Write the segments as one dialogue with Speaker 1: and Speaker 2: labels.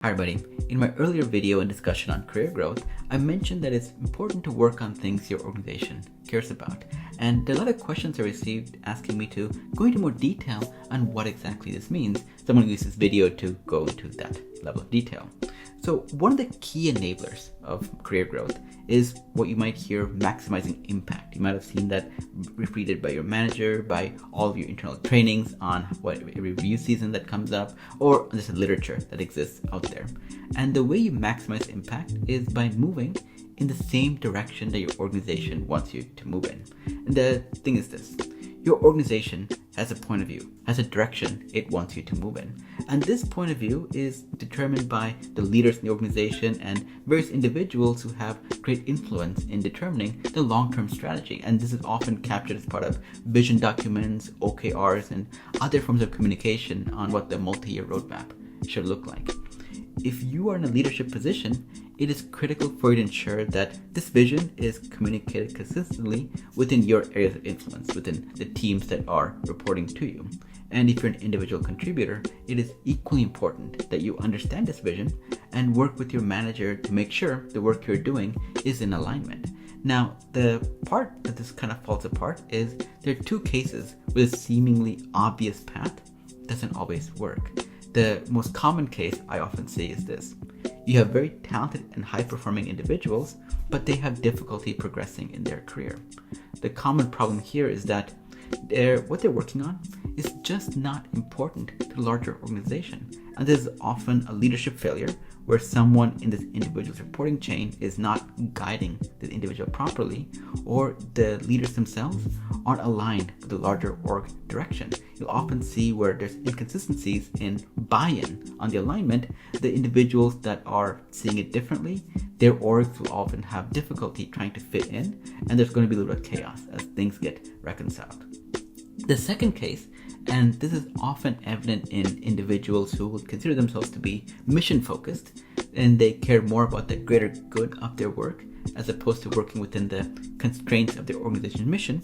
Speaker 1: Hi everybody. In my earlier video and discussion on career growth, I mentioned that it's important to work on things your organization cares about. And there are a lot of questions I received asking me to go into more detail on what exactly this means. So I'm going to use this video to go into that level of detail. So one of the key enablers of career growth is what you might hear maximizing impact. You might have seen that repeated by your manager, by all of your internal trainings on what review season that comes up, or just literature that exists out there. And the way you maximize impact is by moving in the same direction that your organization wants you to move in. And the thing is this: your organization has a point of view, has a direction it wants you to move in. And this point of view is determined by the leaders in the organization and various individuals who have great influence in determining the long-term strategy. And this is often captured as part of vision documents, OKRs, and other forms of communication on what the multi-year roadmap should look like. If you are in a leadership position, it is critical for you to ensure that this vision is communicated consistently within your areas of influence, within the teams that are reporting to you. And if you're an individual contributor, it is equally important that you understand this vision and work with your manager to make sure the work you're doing is in alignment. Now, the part that this kind of falls apart is there are two cases where a seemingly obvious path doesn't always work. The most common case I often see is this: you have very talented and high-performing individuals, but they have difficulty progressing in their career. The common problem here is that what they're working on is just not important to the larger organization. And this is often a leadership failure where someone in this individual's reporting chain is not guiding the individual properly, or the leaders themselves aren't aligned with the larger org direction. You'll often see where there's inconsistencies in buy-in on the alignment. The individuals that are seeing it differently, their orgs will often have difficulty trying to fit in, and there's going to be a little bit of chaos as things get reconciled. The second case, and this is often evident in individuals who would consider themselves to be mission focused, and they care more about the greater good of their work as opposed to working within the constraints of their organization's mission.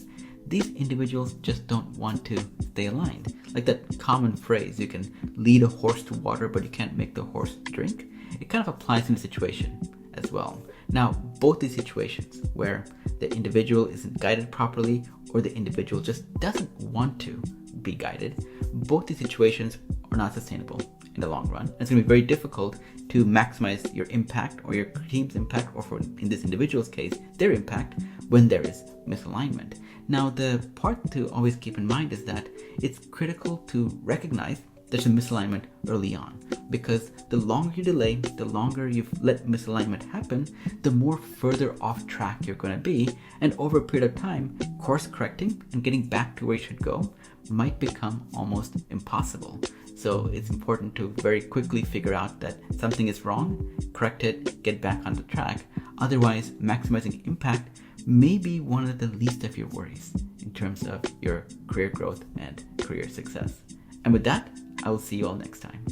Speaker 1: These individuals just don't want to stay aligned. Like that common phrase, you can lead a horse to water, but you can't make the horse drink. It kind of applies in the situation as well. Now, both these situations where the individual isn't guided properly or the individual just doesn't want to be guided, both these situations are not sustainable in the long run. It's going to be very difficult to maximize your impact or your team's impact, or for in this individual's case, their impact, when there is misalignment. Now, the part to always keep in mind is that it's critical to recognize there's a misalignment early on, because the longer you delay, the longer you've let misalignment happen, the more further off track you're going to be, and over a period of time, course correcting and getting back to where you should go might become almost impossible. So it's important to very quickly figure out that something is wrong, correct it, get back on the track. Otherwise, maximizing impact may be one of the least of your worries in terms of your career growth and career success. And with that, I will see you all next time.